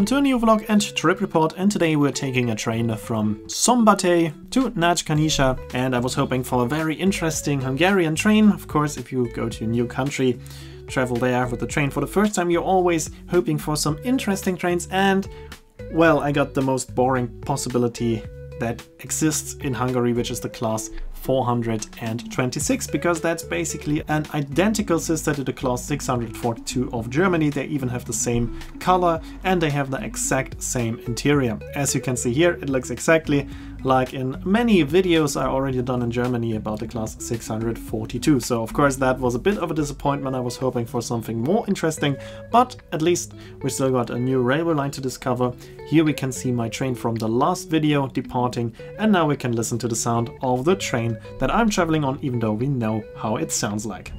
welcome to a new vlog and trip report, and today we're taking a train from Szombathely to Nagykanizsa, and I was hoping for a very interesting Hungarian train. Of course, if you go to a new country, travel there with the train for the first time, you're always hoping for some interesting trains, and well, I got the most boring possibility that exists in Hungary, which is the class 426, because that's basically an identical sister to the class 642 of Germany. They even have the same color and they have the exact same interior. As you can see here, it looks exactly like in many videos I already done in Germany about the class 642. So of course that was a bit of a disappointment. I was hoping for something more interesting, but at least we still got a new railway line to discover. Here we can see my train from the last video departing, and now we can listen to the sound of the train that I'm traveling on, even though we know how it sounds like.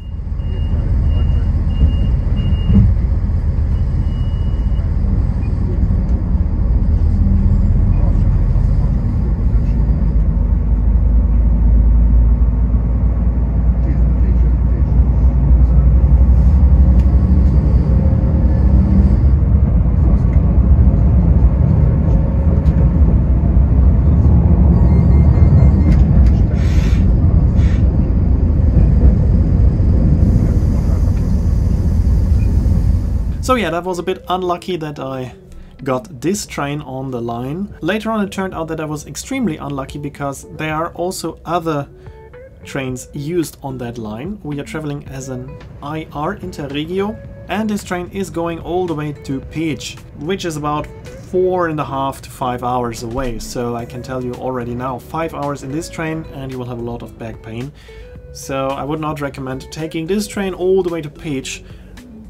So yeah, that was a bit unlucky that I got this train on the line. Later on it turned out that I was extremely unlucky because there are also other trains used on that line. We are traveling as an IR Interregio, and this train is going all the way to Pécs, which is about 4.5 to 5 hours away. So I can tell you already now, 5 hours in this train and you will have a lot of back pain. So I would not recommend taking this train all the way to Pécs,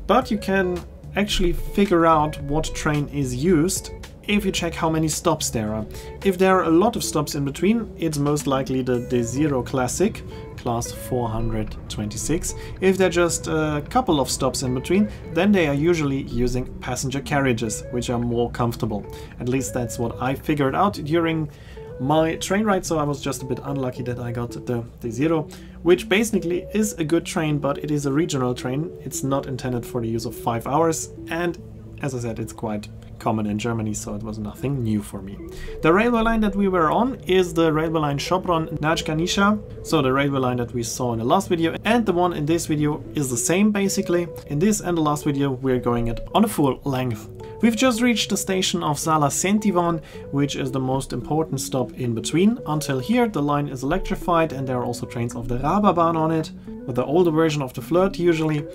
but you can actually figure out what train is used if you check how many stops there are. If there are a lot of stops in between, it's most likely the D0 Classic, class 426. If there are just a couple of stops in between, then they are usually using passenger carriages, which are more comfortable. At least that's what I figured out during my train ride, so I was just a bit unlucky that I got the D0, which basically is a good train, but it is a regional train. It's not intended for the use of 5 hours, and as I said, it's quite common in Germany, so it was nothing new for me. The railway line that we were on is the railway line Sopron-Nagykanizsa, so the railway line that we saw in the last video, and the one in this video is the same basically. In this and the last video we're going it on a full length. We've just reached the station of Székelyhon, which is the most important stop in between. Until here the line is electrified and there are also trains of the Rábabahn on it, with the older version of the Flirt usually.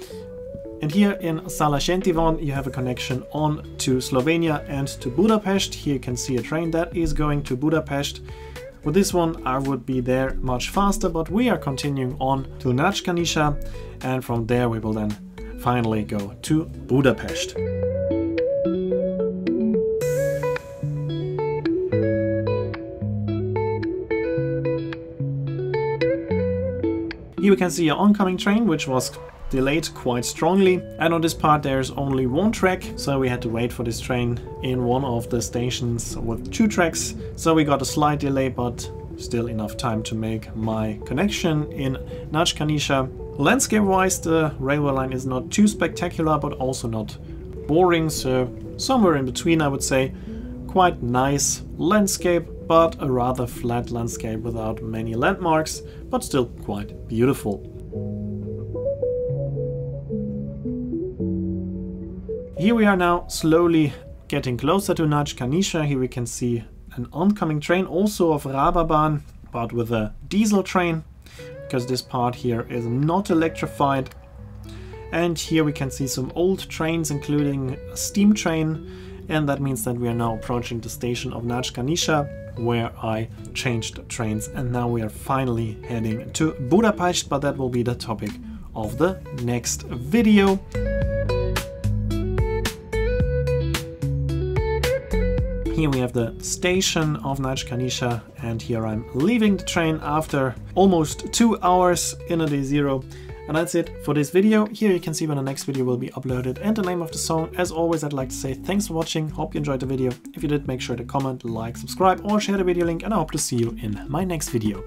And here in Székelyhon you have a connection on to Slovenia and to Budapest. Here you can see a train that is going to Budapest. With this one I would be there much faster, but we are continuing on to Nagykanizsa, and from there we will then finally go to Budapest. Here we can see an oncoming train, which was delayed quite strongly, and on this part there's only one track, so we had to wait for this train in one of the stations with 2 tracks. So we got a slight delay, but still enough time to make my connection in Nagykanizsa. Landscape wise the railway line is not too spectacular, but also not boring, so somewhere in between I would say. Quite nice landscape, but a rather flat landscape without many landmarks, but still quite beautiful. Here we are now slowly getting closer to Nagykanizsa. Here we can see an oncoming train, also of Rábabahn, but with a diesel train, because this part here is not electrified. And here we can see some old trains, including a steam train, and that means that we are now approaching the station of Nagykanizsa, where I changed trains, and now we are finally heading to Budapest, but that will be the topic of the next video. Here we have the station of Nagykanizsa, and here I'm leaving the train after almost 2 hours in a D0. And that's it for this video. Here you can see when the next video will be uploaded and the name of the song. As always, I'd like to say thanks for watching. Hope you enjoyed the video. If you did, make sure to comment, like, subscribe or share the video link, and I hope to see you in my next video.